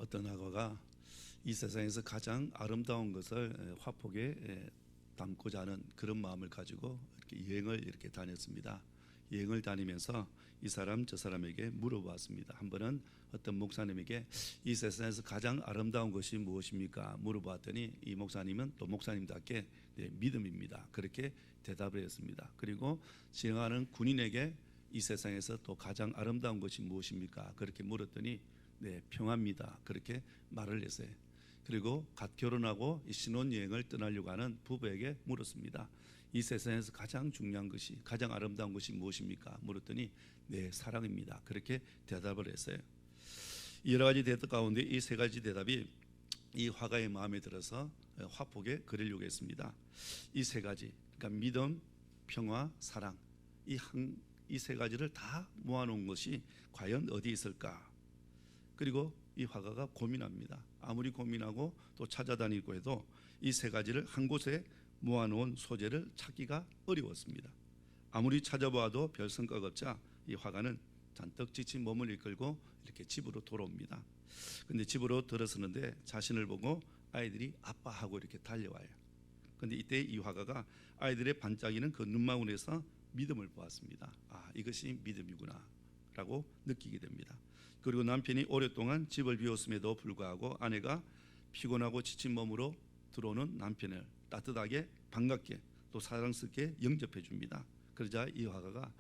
어떤 화가가 이 세상에서 가장 아름다운 것을 화폭에 담고자 하는 그런 마음을 가지고 이렇게 여행을 이렇게 다녔습니다. 여행을 다니면서 이 사람 저 사람에게 물어보았습니다. 한 번은 어떤 목사님에게 이 세상에서 가장 아름다운 것이 무엇입니까? 물어보았더니 이 목사님은 또 목사님답게 믿음입니다. 그렇게 대답을 했습니다. 그리고 지나가는 군인에게 이 세상에서 또 가장 아름다운 것이 무엇입니까? 그렇게 물었더니 평화입니다. 그렇게 말을 했어요. 그리고 갓 결혼하고 신혼여행을 떠나려고 하는 부부에게 물었습니다. 이 세상에서 가장 중요한 것이, 가장 아름다운 것이 무엇입니까? 물었더니 사랑입니다. 그렇게 대답을 했어요. 여러 가지 대답 가운데 이 세 가지 대답이 이 화가의 마음에 들어서 화폭에 그리려고 했습니다. 이 세 가지, 그러니까 믿음, 평화, 사랑, 이 세 가지를 다 모아놓은 것이 과연 어디 있을까? 그리고 이 화가가 고민합니다. 아무리 고민하고 또 찾아다니고 해도 이 세 가지를 한 곳에 모아놓은 소재를 찾기가 어려웠습니다. 아무리 찾아봐도 별 성과가 없자 이 화가는 잔뜩 지친 몸을 이끌고 이렇게 집으로 돌아옵니다. 근데 집으로 들어서는데 자신을 보고 아이들이 아빠하고 이렇게 달려와요. 근데 이때 이 화가가 아이들의 반짝이는 그 눈망울에서 믿음을 보았습니다. 이것이 믿음이구나 라고 느끼게 됩니다. 그리고 남편이 오랫동안 집을 비웠음에도 불구하고 아내가 피곤하고 지친 몸으로 들어오는 남편을 따뜻하게 반갑게 또 사랑스럽게 영접해 줍니다. 그러자 이 화가가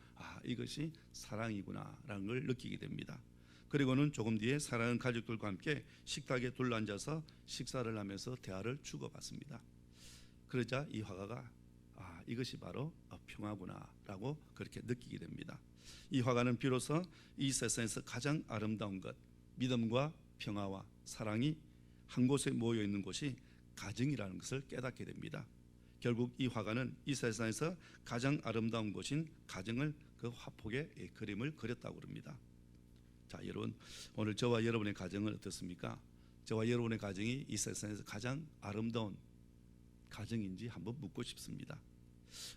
이것이 사랑이구나 라는 걸 느끼게 됩니다. 그리고는 조금 뒤에 사랑하는 가족들과 함께 식탁에 둘러앉아서 식사를 하면서 대화를 주고받습니다. 그러자 이 화가가 이것이 바로 평화구나 라고 그렇게 느끼게 됩니다. 이 화가는 비로소 이 세상에서 가장 아름다운 것, 믿음과 평화와 사랑이 한 곳에 모여 있는 곳이 가정이라는 것을 깨닫게 됩니다. 결국 이 화가는 이 세상에서 가장 아름다운 곳인 가정을 그 화폭에 그림을 그렸다고 합니다. 자, 여러분, 오늘 저와 여러분의 가정은 어떻습니까? 저와 여러분의 가정이 이 세상에서 가장 아름다운 가정인지 한번 묻고 싶습니다.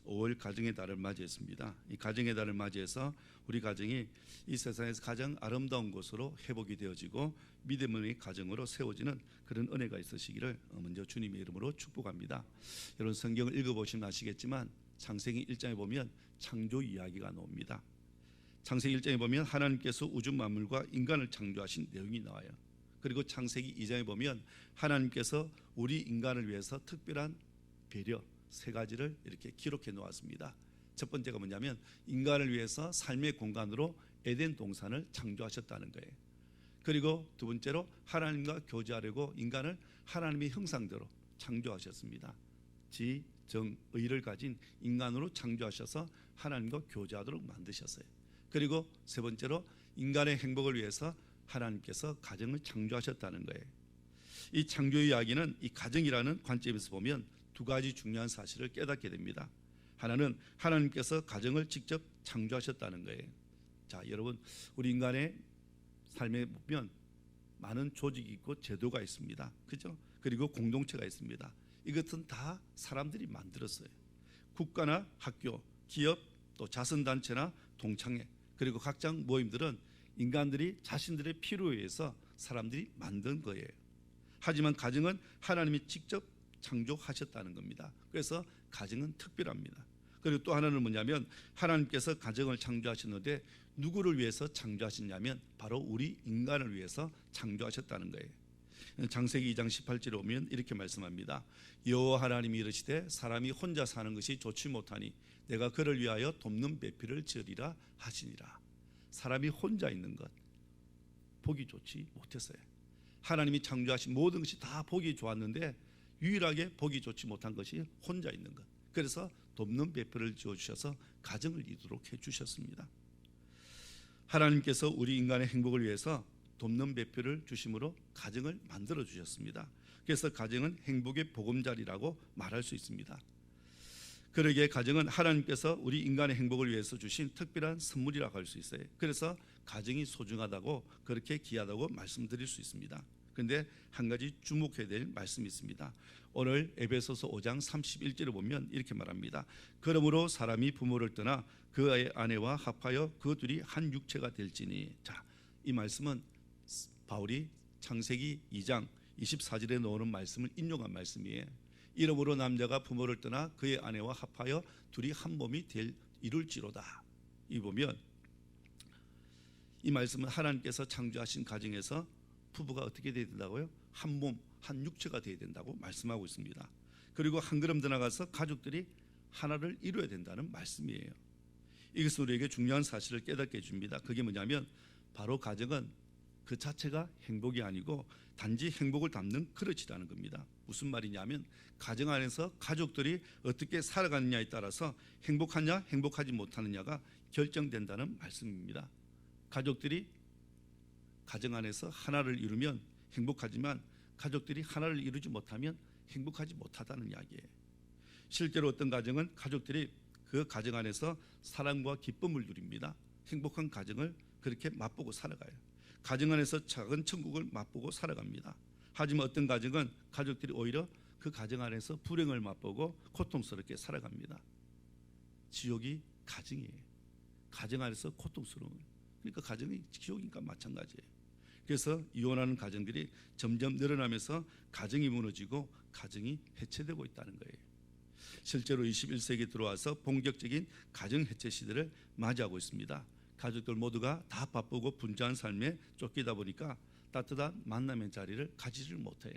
5월 가정의 달을 맞이했습니다. 이 가정의 달을 맞이해서 우리 가정이 이 세상에서 가장 아름다운 곳으로 회복이 되어지고 믿음의 가정으로 세워지는 그런 은혜가 있으시기를 먼저 주님의 이름으로 축복합니다. 여러분, 성경을 읽어보시면 아시겠지만 창세기 1장에 보면 창조 이야기가 나옵니다. 창세기 1장에 보면 하나님께서 우주 만물과 인간을 창조하신 내용이 나와요. 그리고 창세기 2장에 보면 하나님께서 우리 인간을 위해서 특별한 배려 세 가지를 이렇게 기록해 놓았습니다. 첫 번째가 뭐냐면 인간을 위해서 삶의 공간으로 에덴 동산을 창조하셨다는 거예요. 그리고 두 번째로 하나님과 교제하려고 인간을 하나님의 형상대로 창조하셨습니다. 지, 정, 의를 가진 인간으로 창조하셔서 하나님과 교제하도록 만드셨어요. 그리고 세 번째로 인간의 행복을 위해서 하나님께서 가정을 창조하셨다는 거예요. 이 창조 이야기는 이 가정이라는 관점에서 보면 두 가지 중요한 사실을 깨닫게 됩니다. 하나는 하나님께서 가정을 직접 창조하셨다는 거예요. 자, 여러분, 우리 인간의 삶에 보면 많은 조직이 있고 제도가 있습니다. 그죠? 그리고 공동체가 있습니다. 이것은 다 사람들이 만들었어요. 국가나 학교, 기업, 또 자선단체나 동창회, 그리고 각종 모임들은 인간들이 자신들의 필요에 의해서 사람들이 만든 거예요. 하지만 가정은 하나님이 직접 창조하셨다는 겁니다. 그래서 가정은 특별합니다. 그리고 또 하나는 뭐냐면 하나님께서 가정을 창조하셨는데 누구를 위해서 창조하셨냐면 바로 우리 인간을 위해서 창조하셨다는 거예요. 창세기 2장 18절에 오면 이렇게 말씀합니다. 여호와 하나님이 이르시되 사람이 혼자 사는 것이 좋지 못하니 내가 그를 위하여 돕는 배필을 지으리라 하시니라. 사람이 혼자 있는 것 보기 좋지 못했어요. 하나님이 창조하신 모든 것이 다 보기 좋았는데 유일하게 보기 좋지 못한 것이 혼자 있는 것. 그래서 돕는 배필을 지어주셔서 가정을 이루도록 해주셨습니다. 하나님께서 우리 인간의 행복을 위해서 돕는 배필을 주심으로 가정을 만들어 주셨습니다. 그래서 가정은 행복의 보금자리라고 말할 수 있습니다. 그러기에 가정은 하나님께서 우리 인간의 행복을 위해서 주신 특별한 선물이라고 할 수 있어요. 그래서 가정이 소중하다고 그렇게 귀하다고 말씀드릴 수 있습니다. 그런데 한 가지 주목해야 될 말씀이 있습니다. 오늘 에베소서 5장 31절을 보면 이렇게 말합니다. 그러므로 사람이 부모를 떠나 그의 아내와 합하여 그 둘이 한 육체가 될지니. 자, 이 말씀은 바울이 창세기 2장 24절에 나오는 말씀을 인용한 말씀이에요. 이러므로 남자가 부모를 떠나 그의 아내와 합하여 둘이 한 몸이 이룰지로다. 이 보면 이 말씀은 하나님께서 창조하신 가정에서 부부가 어떻게 돼야 된다고요? 한 몸, 한 육체가 돼야 된다고 말씀하고 있습니다. 그리고 한 걸음 더 나가서 가족들이 하나를 이루어야 된다는 말씀이에요. 이것은 우리에게 중요한 사실을 깨닫게 해줍니다. 그게 뭐냐면 바로 가정은 그 자체가 행복이 아니고 단지 행복을 담는 그릇이라는 겁니다. 무슨 말이냐면 가정 안에서 가족들이 어떻게 살아가느냐에 따라서 행복하냐 행복하지 못하느냐가 결정된다는 말씀입니다. 가족들이 가정 안에서 하나를 이루면 행복하지만 가족들이 하나를 이루지 못하면 행복하지 못하다는 이야기예요. 실제로 어떤 가정은 가족들이 그 가정 안에서 사랑과 기쁨을 누립니다. 행복한 가정을 그렇게 맛보고 살아가요. 가정 안에서 작은 천국을 맛보고 살아갑니다. 하지만 어떤 가정은 가족들이 오히려 그 가정 안에서 불행을 맛보고 고통스럽게 살아갑니다. 지옥이 가정이에요. 가정 안에서 고통스러운, 그러니까 가정이 지옥이니까 마찬가지예요. 그래서 이혼하는 가정들이 점점 늘어나면서 가정이 무너지고 가정이 해체되고 있다는 거예요. 실제로 21세기 들어와서 본격적인 가정 해체 시대를 맞이하고 있습니다. 가족들 모두가 다 바쁘고 분주한 삶에 쫓기다 보니까 따뜻한 만남의 자리를 가지를 못해요.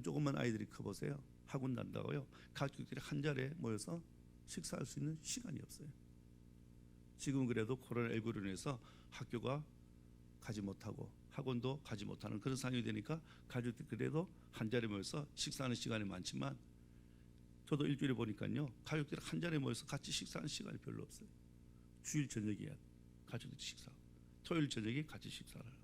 조그만 아이들이 커보세요. 학원 간다고요. 가족들이 한 자리에 모여서 식사할 수 있는 시간이 없어요. 지금 그래도 코로나19로 인해서 학교가 가지 못하고 학원도 가지 못하는 그런 상황이 되니까 가족들이 그래도 한 자리에 모여서 식사하는 시간이 많지만 저도 일주일에 보니까요, 가족들이 한 자리에 모여서 같이 식사하는 시간이 별로 없어요. 주일 저녁이야 가족들이 식사하고 토요일 저녁에 같이 식사를 하고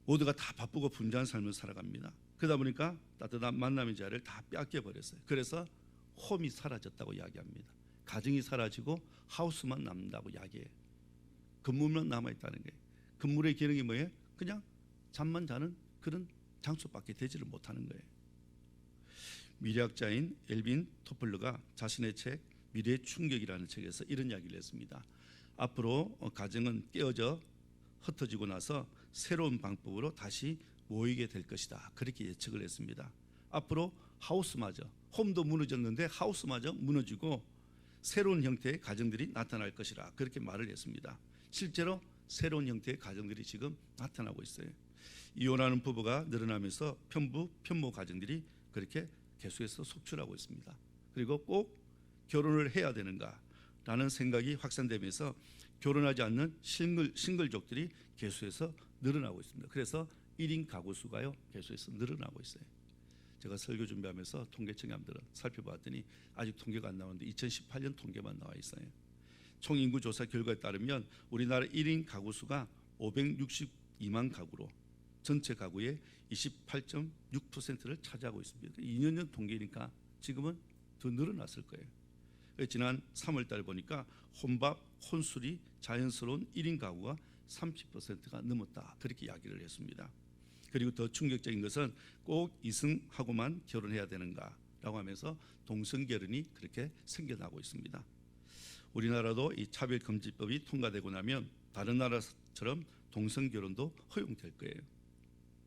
모두가 다 바쁘고 분주한 삶을 살아갑니다. 그러다 보니까 따뜻한 만남의 자리를 다 빼앗겨 버렸어요. 그래서 홈이 사라졌다고 이야기합니다. 가정이 사라지고 하우스만 남는다고 이야기해요. 건물만 남아있다는 거예요. 건물의 기능이 뭐예요? 그냥 잠만 자는 그런 장소밖에 되지를 못하는 거예요. 미래학자인 엘빈 토플러가 자신의 책 미래의 충격이라는 책에서 이런 이야기를 했습니다. 앞으로 가정은 깨어져 흩어지고 나서 새로운 방법으로 다시 모이게 될 것이다. 그렇게 예측을 했습니다. 앞으로 하우스마저, 홈도 무너졌는데 하우스마저 무너지고 새로운 형태의 가정들이 나타날 것이라 그렇게 말을 했습니다. 실제로 새로운 형태의 가정들이 지금 나타나고 있어요. 이혼하는 부부가 늘어나면서 편모 가정들이 그렇게 계속해서 속출하고 있습니다. 그리고 꼭 결혼을 해야 되는가라는 생각이 확산되면서 결혼하지 않는 싱글족들이 계속해서 늘어나고 있습니다. 그래서 1인 가구 수가요 계속해서 늘어나고 있어요. 제가 설교 준비하면서 통계청에 한번 살펴봤더니 아직 통계가 안 나오는데 2018년 통계만 나와 있어요. 총인구 조사 결과에 따르면 우리나라 1인 가구 수가 562만 가구로 전체 가구의 28.6%를 차지하고 있습니다. 2년 전 통계니까 지금은 더 늘어났을 거예요. 지난 3월 달 보니까 혼밥, 혼술이 자연스러운 1인 가구가 30%가 넘었다. 그렇게 이야기를 했습니다. 그리고 더 충격적인 것은 꼭 이승하고만 결혼해야 되는가라고 하면서 동성결혼이 그렇게 생겨나고 있습니다. 우리나라도 이 차별금지법이 통과되고 나면 다른 나라처럼 동성결혼도 허용될 거예요.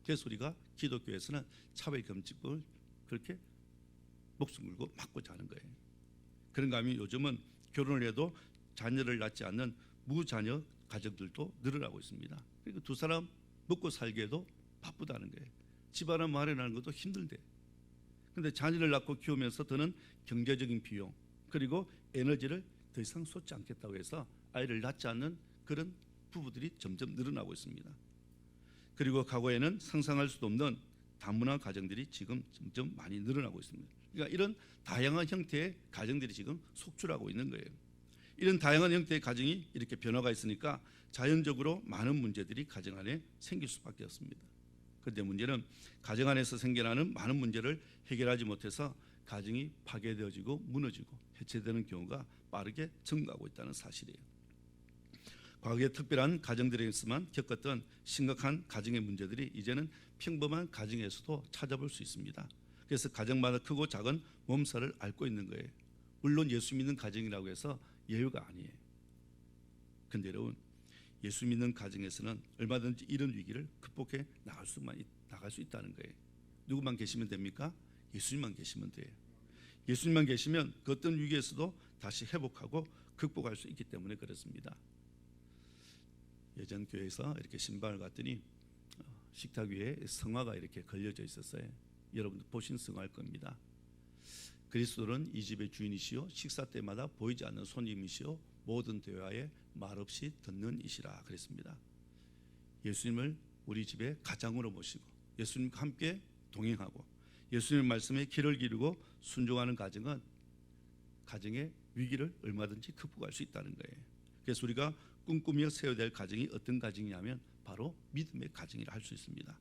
그래서 우리가 기독교에서는 차별금지법을 그렇게 목숨 걸고 막고자 하는 거예요. 그런가 하면 요즘은 결혼을 해도 자녀를 낳지 않는 무자녀 가정들도 늘어나고 있습니다. 그리고 두 사람 먹고 살기에도 바쁘다는 거예요. 집안을 마련하는 것도 힘든데, 그런데 자녀를 낳고 키우면서 드는 경제적인 비용 그리고 에너지를 더 이상 쏟지 않겠다고 해서 아이를 낳지 않는 그런 부부들이 점점 늘어나고 있습니다. 그리고 과거에는 상상할 수도 없는 다문화 가정들이 지금 점점 많이 늘어나고 있습니다. 그러니까 이런 다양한 형태의 가정들이 지금 속출하고 있는 거예요. 이런 다양한 형태의 가정이 이렇게 변화가 있으니까 자연적으로 많은 문제들이 가정 안에 생길 수밖에 없습니다. 그런데 문제는 가정 안에서 생겨나는 많은 문제를 해결하지 못해서 가정이 파괴되어지고 무너지고 해체되는 경우가 빠르게 증가하고 있다는 사실이에요. 과거에 특별한 가정들에서만 겪었던 심각한 가정의 문제들이 이제는 평범한 가정에서도 찾아볼 수 있습니다. 그래서 가정마다 크고 작은 몸살을 앓고 있는 거예요. 물론 예수 믿는 가정이라고 해서 예외가 아니에요. 그런데 여러분, 예수 믿는 가정에서는 얼마든지 이런 위기를 극복해 나갈 수 있다는 거예요. 누구만 계시면 됩니까? 예수님만 계시면 돼요. 예수님만 계시면 그 어떤 위기에서도 다시 회복하고 극복할 수 있기 때문에 그렇습니다. 예전 교회에서 이렇게 신방을 갔더니 식탁 위에 성화가 이렇게 걸려져 있었어요. 여러분들 보신 성화일 겁니다. 그리스도는 이 집의 주인이시요 식사 때마다 보이지 않는 손님이시요 모든 대화에 말없이 듣는 이시라 그랬습니다. 예수님을 우리 집에 가장으로 모시고 예수님과 함께 동행하고 예수님 말씀에 귀를 기르고 순종하는 가정은 가정의 위기를 얼마든지 극복할 수 있다는 거예요. 그래서 우리가 꿈꾸며 세워야 될 가정이 어떤 가정이냐면 바로 믿음의 가정이라 할 수 있습니다.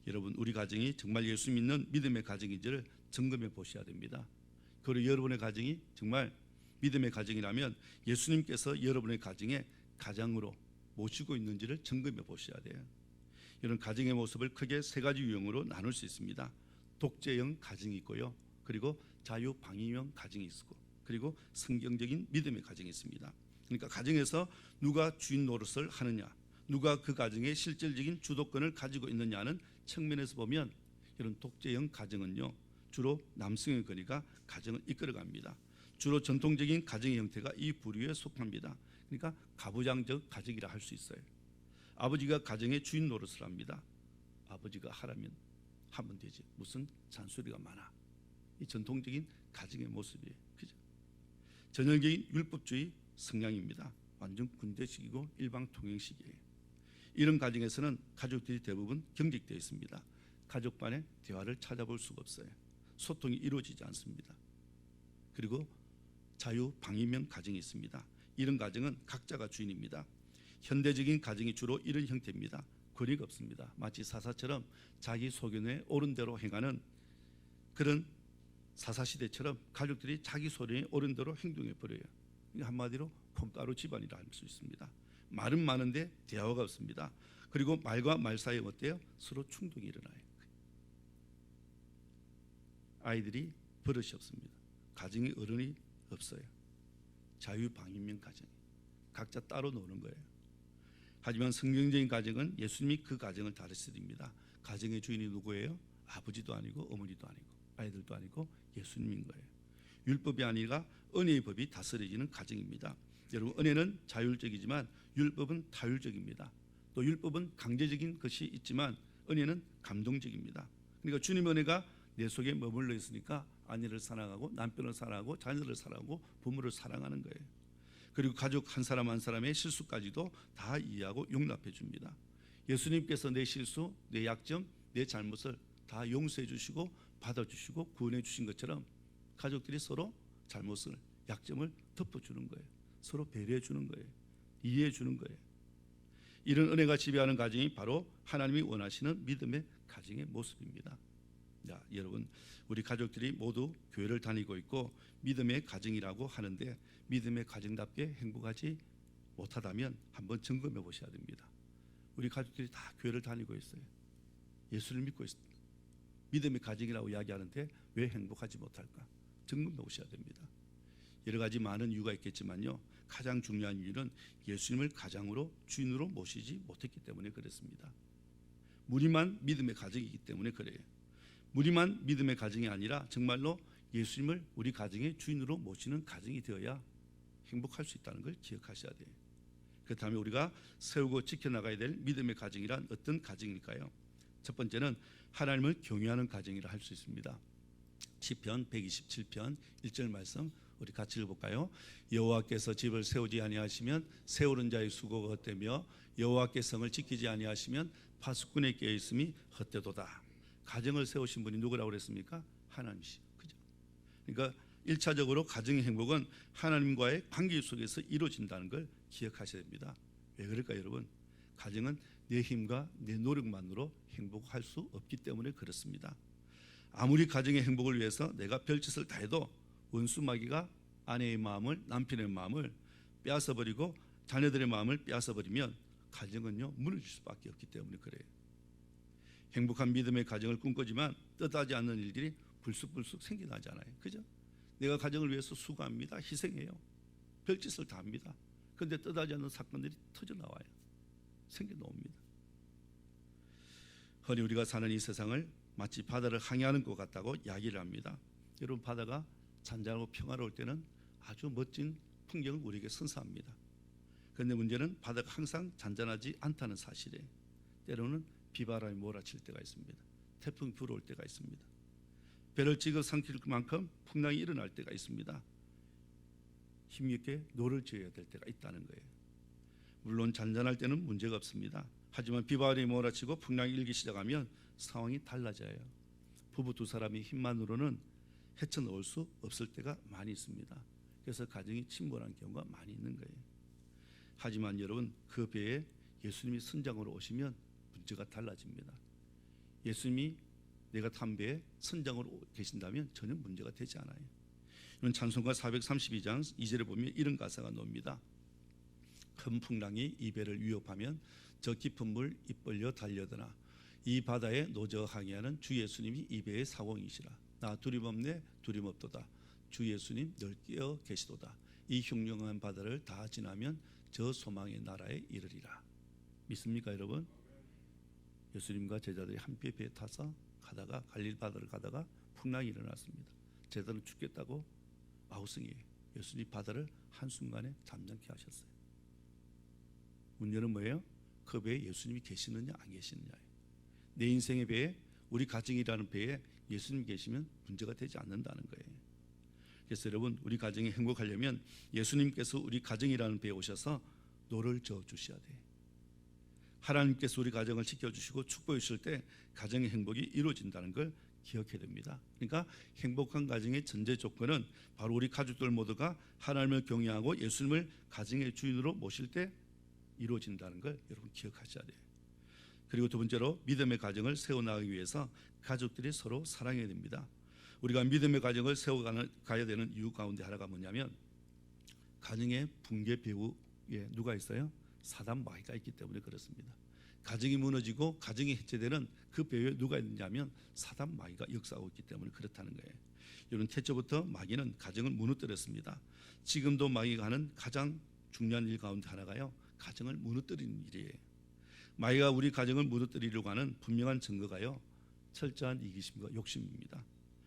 여러분 우리 가정이 정말 예수 믿는 믿음의 가정인지를 점검해 보셔야 됩니다. 그리고 여러분의 가정이 정말 믿음의 가정이라면 예수님께서 여러분의 가정에 가장으로 모시고 있는지를 점검해 보셔야 돼요. 이런 가정의 모습을 크게 세 가지 유형으로 나눌 수 있습니다. 독재형 가정이 있고요. 그리고 자유방임형 가정이 있고 그리고 성경적인 믿음의 가정이 있습니다. 그러니까 가정에서 누가 주인 노릇을 하느냐, 누가 그 가정의 실질적인 주도권을 가지고 있느냐는 측면에서 보면 이런 독재형 가정은요 주로 남성의 권위가 가정을 이끌어갑니다. 주로 전통적인 가정의 형태가 이 부류에 속합니다. 그러니까 가부장적 가정이라 할 수 있어요. 아버지가 가정의 주인 노릇을 합니다. 아버지가 하라면 하면 되지 무슨 잔소리가 많아. 이 전통적인 가정의 모습이에요. 그죠? 전형적인 율법주의 성향입니다. 완전 군대식이고 일방 통행식이에요. 이런 가정에서는 가족들이 대부분 경직되어 있습니다. 가족 간의 대화를 찾아볼 수가 없어요. 소통이 이루어지지 않습니다. 그리고 자유방임형 가정이 있습니다. 이런 가정은 각자가 주인입니다. 현대적인 가정이 주로 이런 형태입니다. 권위가 없습니다. 마치 사사처럼 자기 소견에 옳은 대로 행하는 그런 사사시대처럼 가족들이 자기 소견에 옳은 대로 행동해 버려요. 한마디로 콩가루 집안이라 할 수 있습니다. 말은 많은데 대화가 없습니다. 그리고 말과 말 사이에 어때요? 서로 충동이 일어나요. 아이들이 버릇이 없습니다. 가정에 어른이 없어요. 자유방임형 가정, 각자 따로 노는 거예요. 하지만 성경적인 가정은 예수님이 그 가정을 다스립니다. 가정의 주인이 누구예요? 아버지도 아니고 어머니도 아니고 아이들도 아니고 예수님인 거예요. 율법이 아니라 은혜의 법이 다스려지는 가정입니다. 여러분 은혜는 자율적이지만 율법은 타율적입니다. 또 율법은 강제적인 것이 있지만 은혜는 감동적입니다. 그러니까 주님의 은혜가 내 속에 머물러 있으니까 아내를 사랑하고 남편을 사랑하고 자녀를 사랑하고 부모를 사랑하는 거예요. 그리고 가족 한 사람 한 사람의 실수까지도 다 이해하고 용납해 줍니다. 예수님께서 내 실수, 내 약점, 내 잘못을 다 용서해 주시고 받아주시고 구원해 주신 것처럼 가족들이 서로 잘못을, 약점을 덮어주는 거예요. 서로 배려해 주는 거예요. 이해해 주는 거예요. 이런 은혜가 지배하는 가정이 바로 하나님이 원하시는 믿음의 가정의 모습입니다. 자, 여러분 우리 가족들이 모두 교회를 다니고 있고 믿음의 가정이라고 하는데 믿음의 가정답게 행복하지 못하다면 한번 점검해 보셔야 됩니다. 우리 가족들이 다 교회를 다니고 있어요. 예수를 믿고 있습니다. 믿음의 가정이라고 이야기하는데 왜 행복하지 못할까? 점검해 보셔야 됩니다. 여러 가지 많은 이유가 있겠지만요. 가장 중요한 이유는 예수님을 가장으로 주인으로 모시지 못했기 때문에 그렇습니다. 무리만 믿음의 가정이기 때문에 그래요. 무리만 믿음의 가정이 아니라 정말로 예수님을 우리 가정의 주인으로 모시는 가정이 되어야 행복할 수 있다는 걸 기억하셔야 돼요. 그렇다면 우리가 세우고 지켜나가야 될 믿음의 가정이란 어떤 가정일까요? 첫 번째는 하나님을 경외하는 가정이라 할 수 있습니다. 시편 127편 1절 말씀 우리 같이 읽어볼까요? 여호와께서 집을 세우지 아니하시면 세우는 자의 수고가 헛되며 여호와께 성을 지키지 아니하시면 파수꾼에 깨어있음이 헛되도다. 가정을 세우신 분이 누구라고 그랬습니까? 하나님이시죠. 그죠? 그러니까 1차적으로 가정의 행복은 하나님과의 관계 속에서 이루어진다는 걸 기억하셔야 됩니다. 왜 그럴까요, 여러분? 가정은 내 힘과 내 노력만으로 행복할 수 없기 때문에 그렇습니다. 아무리 가정의 행복을 위해서 내가 별짓을 다 해도 원수 마귀가 아내의 마음을, 남편의 마음을 빼앗아버리고 자녀들의 마음을 빼앗아버리면 가정은요 무너질 수밖에 없기 때문에 그래요. 행복한 믿음의 가정을 꿈꾸지만 뜻하지 않는 일들이 불쑥불쑥 생겨나잖아요. 그죠? 내가 가정을 위해서 수고합니다. 희생해요. 별짓을 다 합니다. 그런데 뜻하지 않는 사건들이 터져나와요. 생겨 나옵니다. 흔히 우리가 사는 이 세상을 마치 바다를 항해하는 것 같다고 이야기를 합니다. 여러분, 바다가 잔잔하고 평화로울 때는 아주 멋진 풍경을 우리에게 선사합니다. 그런데 문제는 바다가 항상 잔잔하지 않다는 사실이에요. 때로는 비바람이 몰아칠 때가 있습니다. 태풍이 불어올 때가 있습니다. 배를 집어삼킬 만큼 풍랑이 일어날 때가 있습니다. 힘있게 노를 지어야 될 때가 있다는 거예요. 물론 잔잔할 때는 문제가 없습니다. 하지만 비바람이 몰아치고 풍랑이 일기 시작하면 상황이 달라져요. 부부 두 사람이 힘만으로는 헤쳐놓을 수 없을 때가 많이 있습니다. 그래서 가정이 침몰한 경우가 많이 있는 거예요. 하지만 여러분, 그 배에 예수님이 선장으로 오시면 문제가 달라집니다. 예수님이 내가 탄 배에 선장으로 계신다면 전혀 문제가 되지 않아요. 이런 찬송가 432장 2절에 보면 이런 가사가 나옵니다. 큰 풍랑이 이 배를 위협하면 저 깊은 물 입 벌려 달려드나 이 바다에 노저 항해하는 주 예수님이 이 배의 사공이시라. 나 두림없네 두림없도다. 주 예수님 늘 깨어 계시도다. 이 흉흉한 바다를 다 지나면 저 소망의 나라에 이르리라. 믿습니까 여러분? 예수님과 제자들이 함께 배에 타서 가다가 갈릴 바다를 가다가 풍랑이 일어났습니다. 제자들은 죽겠다고 아우성이에요. 예수님 바다를 한순간에 잠잠케 하셨어요. 문제는 뭐예요? 그 배에 예수님이 계시느냐 안 계시느냐예요. 내 인생의 배에, 우리 가정이라는 배에 예수님 계시면 문제가 되지 않는다는 거예요. 그래서 여러분, 우리 가정이 행복하려면 예수님께서 우리 가정이라는 배에 오셔서 노를 저어 주셔야 돼요. 하나님께서 우리 가정을 지켜주시고 축복해 주실 때 가정의 행복이 이루어진다는 걸 기억해야 됩니다. 그러니까 행복한 가정의 전제 조건은 바로 우리 가족들 모두가 하나님을 경외하고 예수님을 가정의 주인으로 모실 때 이루어진다는 걸 여러분 기억하셔야 돼요. 그리고 두 번째로 믿음의 가정을 세워나가기 위해서 가족들이 서로 사랑해야 됩니다. 우리가 믿음의 가정을 세워가야 되는 이유 가운데 하나가 뭐냐면 가정의 붕괴 배후에 누가 있어요? 사단 마귀가 있기 때문에 그렇습니다. 가정이 무너지고 가정이 해체되는 그 배후에 누가 있느냐면 사단 마귀가 역사하고 있기 때문에 그렇다는 거예요. 이런 태초부터 마귀는 가정을 무너뜨렸습니다. 지금도 마귀가 하는 가장 중요한 일 가운데 하나가요, 가정을 무너뜨리는 일이에요. 마귀가 우리 가정을 무너뜨리려고 하는 분명한 증거가요, 철저한 이기심과 욕심입니다.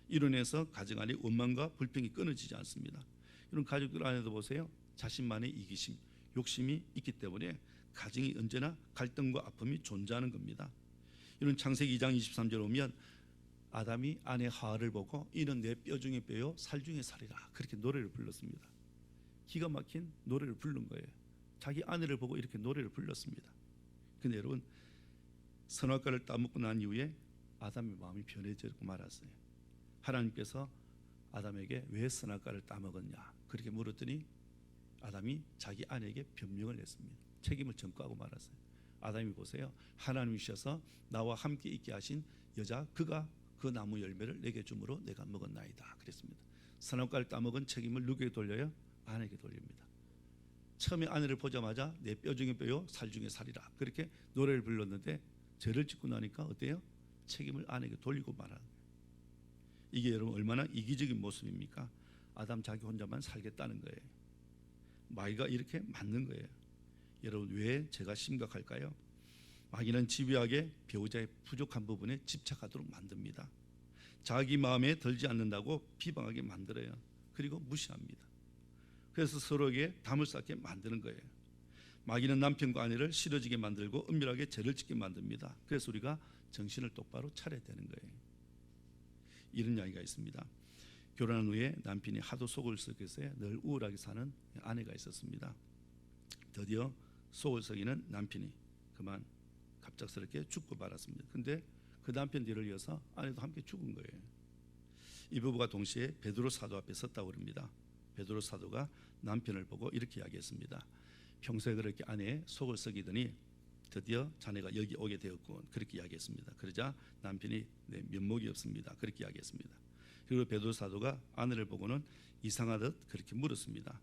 이로 인해서 가정 안에 원망과 불평이 끊어지지 않습니다. 이런 가족들 안에도 보세요, 자신만의 이기심, 욕심이 있기 때문에 가정이 언제나 갈등과 아픔이 존재하는 겁니다. 이런 창세기 2장 23절 오면 아담이 아내 하와를 보고 이는 내 뼈 중에 뼈요 살 중에 살이라, 그렇게 노래를 불렀습니다. 기가 막힌 노래를 부른 거예요. 자기 아내를 보고 이렇게 노래를 불렀습니다. 근데 여러분, 선악과를 따먹고 난 이후에 아담의 마음이 변해지고 말았어요. 하나님께서 아담에게 왜 선악과를 따먹었냐 그렇게 물었더니 아담이 자기 아내에게 변명을 했습니다. 책임을 전가하고 말았어요. 아담이 보세요, 하나님이셔서 나와 함께 있게 하신 여자 그가 그 나무 열매를 내게 주므로 내가 먹었나이다 그랬습니다. 선악과를 따먹은 책임을 누구에게 돌려요? 아내에게 돌립니다. 처음에 아내를 보자마자 내 뼈 중에 뼈요 살 중에 살이라 그렇게 노래를 불렀는데 죄를 짓고 나니까 어때요? 책임을 아내에게 돌리고 말하는 거예요. 이게 여러분 얼마나 이기적인 모습입니까? 아담 자기 혼자만 살겠다는 거예요. 마귀가 이렇게 만든 거예요. 여러분, 왜 죄가 심각할까요? 마귀는 집요하게 배우자의 부족한 부분에 집착하도록 만듭니다. 자기 마음에 들지 않는다고 비방하게 만들어요. 그리고 무시합니다. 그래서 서로에게 담을 쌓게 만드는 거예요. 마귀는 남편과 아내를 싫어지게 만들고 은밀하게 죄를 짓게 만듭니다. 그래서 우리가 정신을 똑바로 차려야 되는 거예요. 이런 이야기가 있습니다. 결혼한 후에 남편이 하도 속을 썩여서 늘 우울하게 사는 아내가 있었습니다. 드디어 속을 썩이는 남편이 그만 갑작스럽게 죽고 말았습니다. 근데 그 남편 뒤를 이어서 아내도 함께 죽은 거예요. 이 부부가 동시에 베드로 사도 앞에 섰다고 합니다. 베드로 사도가 남편을 보고 이렇게 이야기했습니다. 평소에 그렇게 아내의 속을 썩이더니 드디어 자네가 여기 오게 되었군, 그렇게 이야기했습니다. 그러자 남편이 네, 면목이 없습니다, 그렇게 이야기했습니다. 그리고 베드로 사도가 아내를 보고는 이상하듯 그렇게 물었습니다.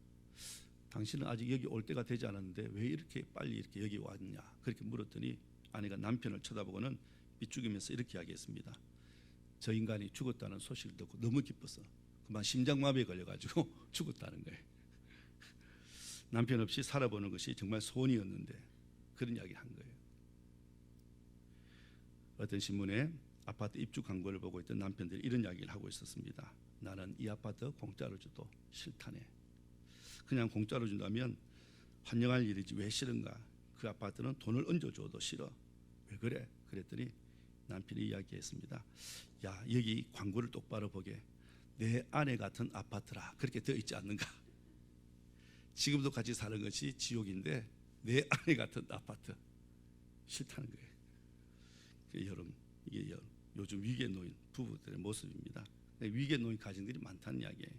당신은 아직 여기 올 때가 되지 않았는데 왜 이렇게 빨리 이렇게 여기 왔냐 그렇게 물었더니 아내가 남편을 쳐다보고는 비죽이면서 이렇게 이야기했습니다. 저 인간이 죽었다는 소식을 듣고 너무 기뻐서 그만 심장마비에 걸려가지고 죽었다는 거예요. 남편 없이 살아보는 것이 정말 소원이었는데 그런 이야기를 한 거예요. 어떤 신문에 아파트 입주 광고를 보고 있던 남편들이 이런 이야기를 하고 있었습니다. 나는 이 아파트 공짜로 줘도 싫다네. 그냥 공짜로 준다면 환영할 일이지 왜 싫은가? 그 아파트는 돈을 얹어줘도 싫어. 왜 그래? 그랬더니 남편이 이야기했습니다. 야, 여기 광고를 똑바로 보게. 내 아내 같은 아파트라 그렇게 되어 있지 않는가? 지금도 같이 사는 것이 지옥인데 내 아내 같은 아파트 싫다는 거예요. 여러분, 이게 요즘 위기에 놓인 부부들의 모습입니다. 위기에 놓인 가정들이 많다는 이야기예요.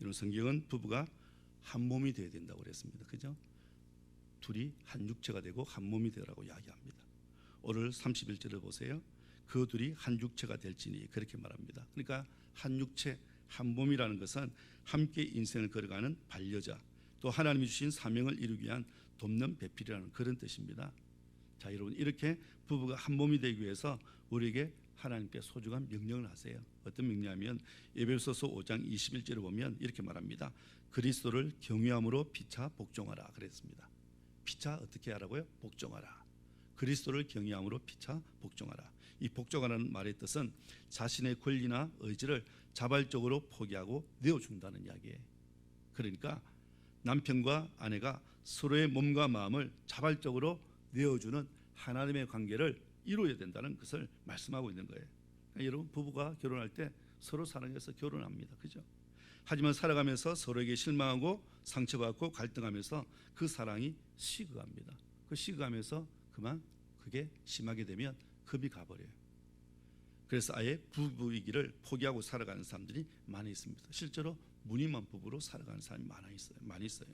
이런 성경은 부부가 한 몸이 되어야 된다고 그랬습니다. 그죠? 둘이 한 육체가 되고 한 몸이 되라고 이야기합니다. 오늘 31절을 보세요. 그 둘이 한 육체가 될지니 그렇게 말합니다. 그러니까 한 육체 한 몸이라는 것은 함께 인생을 걸어가는 반려자, 또 하나님이 주신 사명을 이루기 위한 돕는 배필이라는 그런 뜻입니다. 자, 여러분, 이렇게 부부가 한 몸이 되기 위해서 우리에게 하나님께 소중한 명령을 하세요. 어떤 명령이냐면 에베소서 5장 21절을 보면 이렇게 말합니다. 그리스도를 경외함으로 피차 복종하라 그랬습니다. 피차 어떻게 하라고요? 복종하라. 그리스도를 경외함으로 피차 복종하라. 이 복종하라는 말의 뜻은 자신의 권리나 의지를 자발적으로 포기하고 내어준다는 이야기예요. 그러니까 남편과 아내가 서로의 몸과 마음을 자발적으로 내어주는 하나님의 관계를 이루어야 된다는 것을 말씀하고 있는 거예요. 그러니까 여러분, 부부가 결혼할 때 서로 사랑해서 결혼합니다. 그죠? 하지만 살아가면서 서로에게 실망하고 상처받고 갈등하면서 그 사랑이 식어갑니다. 그 식어가면서 그만 그게 심하게 되면 급이 가버려요. 그래서 아예 부부이기를 포기하고 살아가는 사람들이 많이 있습니다. 실제로 무늬만 부부로 살아가는 사람이 많이 있어요.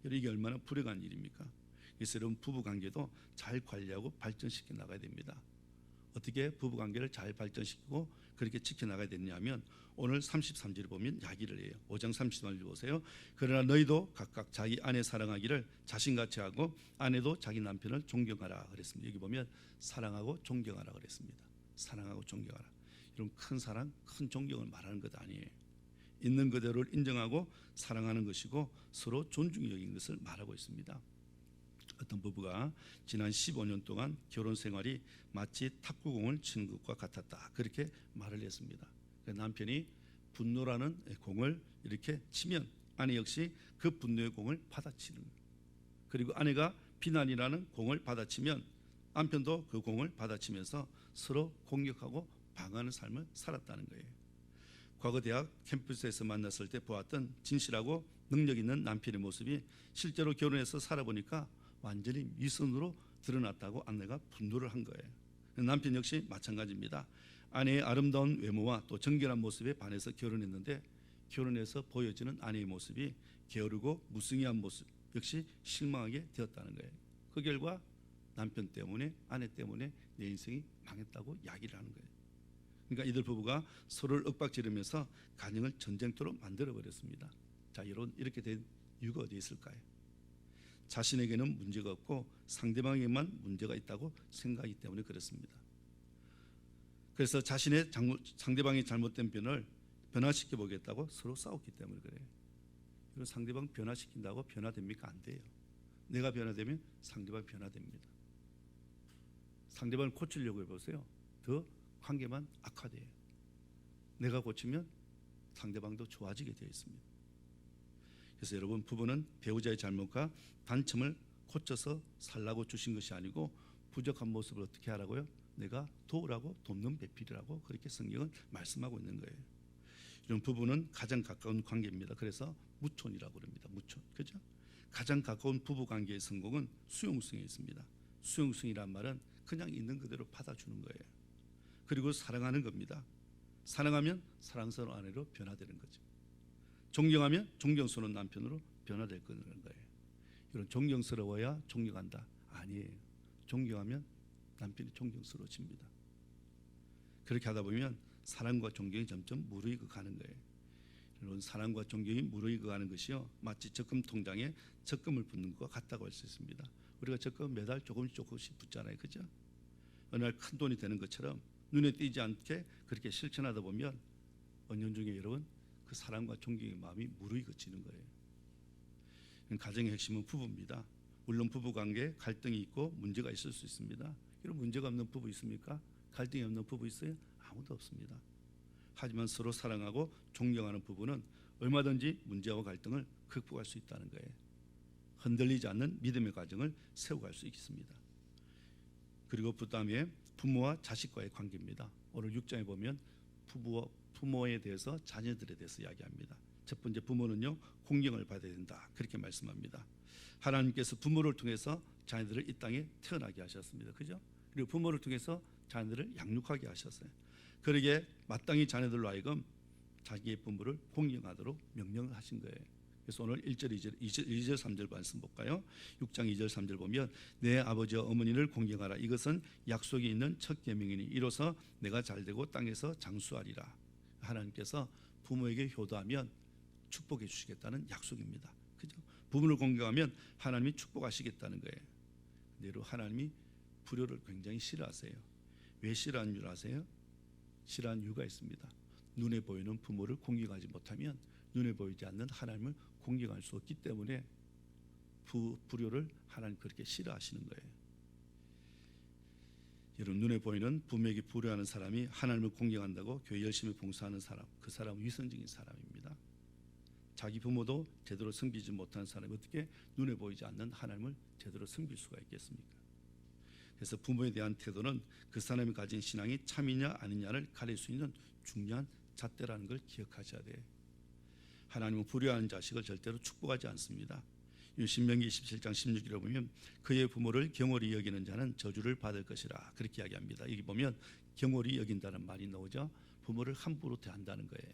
이게 얼마나 불행한 일입니까? 그래서 여러분, 부부관계도 잘 관리하고 발전시켜 나가야 됩니다. 어떻게 부부관계를 잘 발전시키고 그렇게 지켜나가야 되냐면 오늘 33절을 보면 이야기를 해요. 5장 33절 보세요. 그러나 너희도 각각 자기 아내 사랑하기를 자신같이 하고 아내도 자기 남편을 존경하라 그랬습니다. 여기 보면 사랑하고 존경하라 그랬습니다. 사랑하고 존경하라. 이런 큰 사랑, 큰 존경을 말하는 것 아니에요. 있는 그대로를 인정하고 사랑하는 것이고 서로 존중이 여기는 것을 말하고 있습니다. 어떤 부부가 지난 15년 동안 결혼 생활이 마치 탁구공을 치는 것과 같았다 그렇게 말을 했습니다. 남편이 분노라는 공을 이렇게 치면 아내 역시 그 분노의 공을 받아치는 거예요. 그리고 아내가 비난이라는 공을 받아치면 남편도 그 공을 받아치면서 서로 공격하고 방어하는 삶을 살았다는 거예요. 과거 대학 캠퍼스에서 만났을 때 보았던 진실하고 능력 있는 남편의 모습이 실제로 결혼해서 살아보니까 완전히 미선으로 드러났다고 아내가 분노를 한 거예요. 남편 역시 마찬가지입니다. 아내의 아름다운 외모와 또 정결한 모습에 반해서 결혼했는데 결혼해서 보여지는 아내의 모습이 게으르고 무성의한 모습 역시 실망하게 되었다는 거예요. 그 결과 남편 때문에 아내 때문에 내 인생이 망했다고 이야기를 하는 거예요. 그러니까 이들 부부가 서로를 윽박지르면서 가정을 전쟁터로 만들어버렸습니다. 자, 여러분, 이렇게 된 이유가 어디에 있을까요? 자신에게는 문제가 없고 상대방에게만 문제가 있다고 생각하기 때문에 그렇습니다. 그래서 자신의 상대방의 잘못된 변을 변화시켜 보겠다고 서로 싸웠기 때문에 그래요. 이건 상대방 변화시킨다고 변화됩니까? 안 돼요. 내가 변화되면 상대방이 변화됩니다. 상대방을 고치려고 해보세요. 더 관계만 악화돼요. 내가 고치면 상대방도 좋아지게 되어 있습니다. 그래서 여러분, 부부는 배우자의 잘못과 단점을 고쳐서 살라고 주신 것이 아니고 부족한 모습을 어떻게 하라고요? 내가 도우라고 돕는 배필이라고 그렇게 성경은 말씀하고 있는 거예요. 이런 부부는 가장 가까운 관계입니다. 그래서 무촌이라고 합니다. 무촌, 그죠? 가장 가까운 부부 관계의 성공은 수용성에 있습니다. 수용성이란 말은 그냥 있는 그대로 받아주는 거예요. 그리고 사랑하는 겁니다. 사랑하면 사랑스러운 아내로 변화되는 거죠. 존경하면 존경스러운 남편으로 변화될 거는 거예요. 이런 존경스러워야 존경한다? 아니에요. 존경하면 남편이 존경스러워집니다. 그렇게 하다 보면 사랑과 존경이 점점 무르익어 가는 거예요. 이런 사랑과 존경이 무르익어 가는 것이요, 마치 적금 통장에 적금을 붓는 것과 같다고 할 수 있습니다. 우리가 적금 매달 조금씩 붓잖아요, 그죠? 어느 날 큰 돈이 되는 것처럼 눈에 띄지 않게 그렇게 실천하다 보면 은연중에 여러분, 그 사랑과 존경의 마음이 무르익어지는 거예요. 가정의 핵심은 부부입니다. 물론 부부관계에 갈등이 있고 문제가 있을 수 있습니다. 이런 문제가 없는 부부 있습니까? 갈등이 없는 부부 있어요? 아무도 없습니다. 하지만 서로 사랑하고 존경하는 부부는 얼마든지 문제와 갈등을 극복할 수 있다는 거예요. 흔들리지 않는 믿음의 가정을 세워갈 수 있습니다. 그리고 그다음에 부모와 자식과의 관계입니다. 오늘 6장에 보면 부모에 대해서 자녀들에 대해서 이야기합니다. 첫 번째, 부모는요 공경을 받아야 된다, 그렇게 말씀합니다. 하나님께서 부모를 통해서 자녀들을 이 땅에 태어나게 하셨습니다. 그죠? 그리고 부모를 통해서 자녀들을 양육하게 하셨어요. 그러기에 마땅히 자녀들로 하여금 자기의 부모를 공경하도록 명령을 하신 거예요. 그래서 오늘 1절, 2절, 3절 말씀 볼까요? 6장 2절, 3절 보면 내 아버지와 어머니를 공경하라. 이것은 약속이 있는 첫 계명이니 이로써 내가 잘되고 땅에서 장수하리라. 하나님께서 부모에게 효도하면 축복해 주시겠다는 약속입니다. 그죠? 부모를 공경하면 하나님이 축복하시겠다는 거예요. 그런데 하나님이 불효를 굉장히 싫어하세요. 왜 싫어하는 줄 아세요? 싫어하는 이유가 있습니다. 눈에 보이는 부모를 공경하지 못하면 눈에 보이지 않는 하나님을 공경할 수 없기 때문에 불효를 하나님 그렇게 싫어하시는 거예요. 여러분, 눈에 보이는 부모에게 불효하는 사람이 하나님을 공경한다고 교회 열심히 봉사하는 사람, 그 사람은 위선적인 사람입니다. 자기 부모도 제대로 섬기지 못하는 사람이 어떻게 눈에 보이지 않는 하나님을 제대로 섬길 수가 있겠습니까? 그래서 부모에 대한 태도는 그 사람이 가진 신앙이 참이냐 아니냐를 가릴 수 있는 중요한 잣대라는 걸 기억하셔야 돼요. 하나님은 불효하는 자식을 절대로 축복하지 않습니다. 신명기 27장 16절에 보면 그의 부모를 경홀히 여기는 자는 저주를 받을 것이라, 그렇게 이야기합니다. 여기 보면 경홀히 여긴다는 말이 나오죠. 부모를 함부로 대한다는 거예요.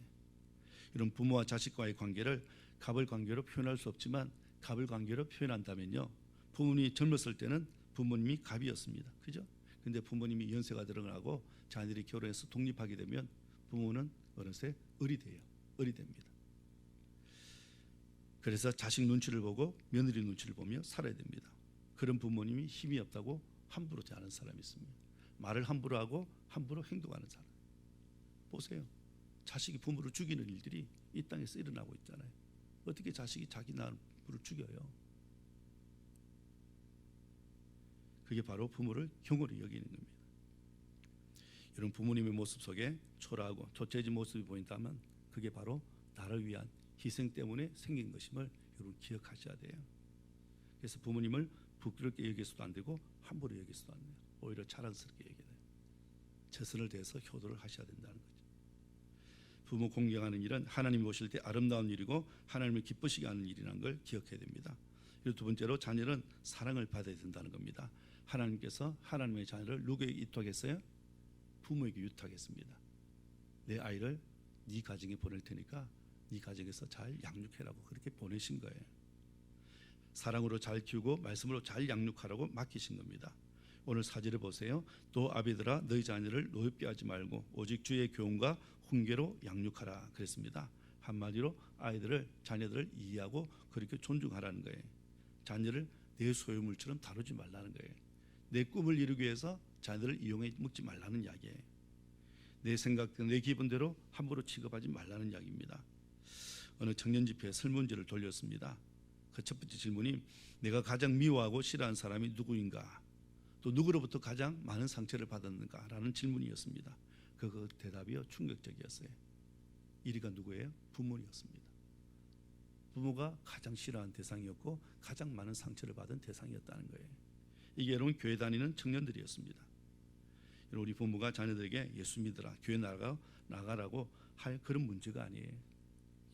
이런 부모와 자식과의 관계를 갑을 관계로 표현할 수 없지만 갑을 관계로 표현한다면요, 부모님이 젊었을 때는 부모님이 갑이었습니다. 그죠? 근데 부모님이 연세가 들어가고 자녀들이 결혼해서 독립하게 되면 부모는 어느새 을이 돼요. 을이 됩니다. 그래서 자식 눈치를 보고 며느리 눈치를 보며 살아야 됩니다. 그런 부모님이 힘이 없다고 함부로 대하는 사람이 있습니다. 말을 함부로 하고 함부로 행동하는 사람. 보세요. 자식이 부모를 죽이는 일들이 이 땅에서 일어나고 있잖아요. 어떻게 자식이 자기 부모를 죽여요? 그게 바로 부모를 경홀히 여기는 겁니다. 이런 부모님의 모습 속에 초라하고 초췌해진 모습이 보인다면 그게 바로 나를 위한 희생 때문에 생긴 것임을 여러분 기억하셔야 돼요. 그래서 부모님을 부끄럽게 여기서도 안 되고 함부로 여기서도 안 돼요. 오히려 자랑스럽게 여겨야 돼요. 최선을 다해서 효도를 하셔야 된다는 거죠. 부모 공경하는 일은 하나님 보실 때 아름다운 일이고 하나님을 기쁘시게 하는 일이라는 걸 기억해야 됩니다. 그리고 두 번째로 자녀는 사랑을 받아야 된다는 겁니다. 하나님께서 하나님의 자녀를 누구에게 위탁했어요? 부모에게 위탁했습니다. 내 아이를 네 가정에 보낼 테니까 네 가정에서 잘 양육해라고 그렇게 보내신 거예요. 사랑으로 잘 키우고 말씀으로 잘 양육하라고 맡기신 겁니다. 오늘 4절에 보세요. 또 아비들아 너희 자녀를 노엽게 하지 말고 오직 주의 교훈과 훈계로 양육하라 그랬습니다. 한마디로 자녀들을 이해하고 그렇게 존중하라는 거예요. 자녀를 내 소유물처럼 다루지 말라는 거예요. 내 꿈을 이루기 위해서 자녀들을 이용해 먹지 말라는 이야기예요. 내 생각대로 내 기분대로 함부로 취급하지 말라는 이야기입니다. 어느 청년 집회에 설문지를 돌렸습니다. 그 첫 번째 질문이 내가 가장 미워하고 싫어하는 사람이 누구인가, 또 누구로부터 가장 많은 상처를 받았는가 라는 질문이었습니다. 그 대답이요 충격적이었어요. 1위가 누구예요? 부모였습니다. 부모가 가장 싫어하는 대상이었고 가장 많은 상처를 받은 대상이었다는 거예요. 이게 여러분 교회 다니는 청년들이었습니다. 우리 부모가 자녀들에게 예수 믿으라, 교회 나가라고 할 그런 문제가 아니에요.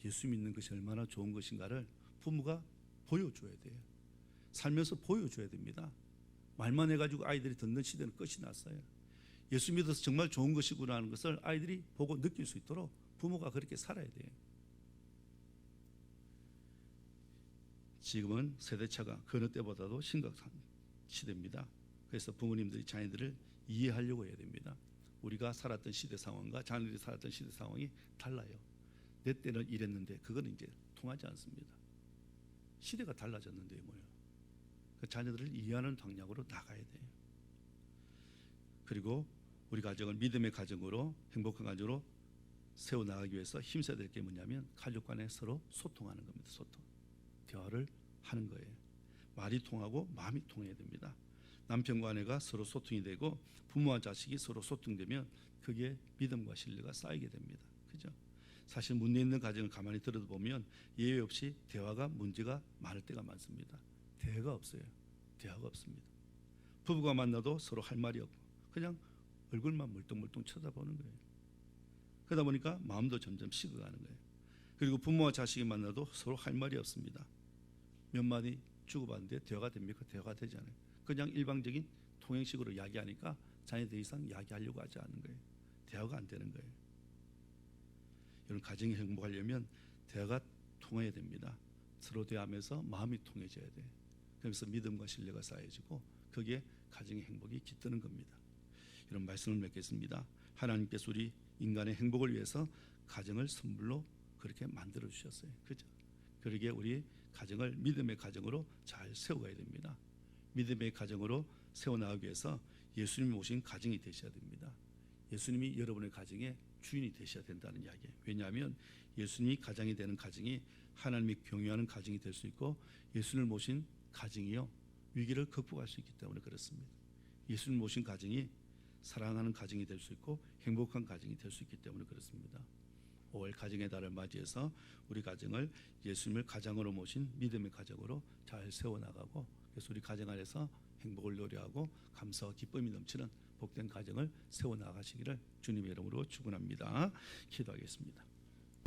예수 믿는 것이 얼마나 좋은 것인가를 부모가 보여줘야 돼요. 살면서 보여줘야 됩니다. 말만 해가지고 아이들이 듣는 시대는 끝이 났어요. 예수 믿어서 정말 좋은 것이구나 하는 것을 아이들이 보고 느낄 수 있도록 부모가 그렇게 살아야 돼요. 지금은 세대차가 그 어느 때보다도 심각한 시대입니다. 그래서 부모님들이 자녀들을 이해하려고 해야 됩니다. 우리가 살았던 시대 상황과 자녀들이 살았던 시대 상황이 달라요. 내 때는 이랬는데 그거는 이제 통하지 않습니다. 시대가 달라졌는데 뭐예요? 그 자녀들을 이해하는 방향으로 나가야 돼요. 그리고 우리 가정을 믿음의 가정으로, 행복한 가정으로 세워나가기 위해서 힘써야 될 게 뭐냐면 가족 간에 서로 소통하는 겁니다. 소통, 대화를 하는 거예요. 말이 통하고 마음이 통해야 됩니다. 남편과 아내가 서로 소통이 되고 부모와 자식이 서로 소통되면 그게 믿음과 신뢰가 쌓이게 됩니다. 그죠? 사실 문제 있는 가정을 가만히 들어도 보면 예외 없이 대화가 문제가 많을 때가 많습니다. 대화가 없어요. 대화가 없습니다. 부부가 만나도 서로 할 말이 없고 그냥 얼굴만 멀뚱멀뚱 쳐다보는 거예요. 그러다 보니까 마음도 점점 식어가는 거예요. 그리고 부모와 자식이 만나도 서로 할 말이 없습니다. 몇 마디 주고받는데 대화가 됩니까? 대화가 되지 않아요. 그냥 일방적인 통행식으로 이야기하니까 자녀 더 이상 이야기하려고 하지 않는 거예요. 대화가 안 되는 거예요. 여러분 가정이 행복하려면 대화가 통해야 됩니다. 서로 대화하면서 마음이 통해져야 돼요. 그래서 믿음과 신뢰가 쌓여지고 거기에 가정의 행복이 깃드는 겁니다. 이런 말씀을 맺겠습니다. 하나님께서 우리 인간의 행복을 위해서 가정을 선물로 그렇게 만들어 주셨어요. 그죠? 그러기에 우리 가정을 믿음의 가정으로 잘 세워가야 됩니다. 믿음의 가정으로 세워나가기 위해서 예수님이 오신 가정이 되셔야 됩니다. 예수님이 여러분의 가정의 주인이 되셔야 된다는 이야기예요. 왜냐하면 예수님이 가장이 되는 가정이 하나님이 경유하는 가정이 될 수 있고 예수님을 모신 가정이요 위기를 극복할 수 있기 때문에 그렇습니다. 예수님 모신 가정이 사랑하는 가정이 될 수 있고 행복한 가정이 될 수 있기 때문에 그렇습니다. 5월 가정의 달을 맞이해서 우리 가정을 예수님을 가장으로 모신 믿음의 가정으로 잘 세워나가고 그래서 우리 가정 안에서 행복을 노래하고 감사와 기쁨이 넘치는 복된 가정을 세워나가시기를 주님의 이름으로 축원합니다. 기도하겠습니다.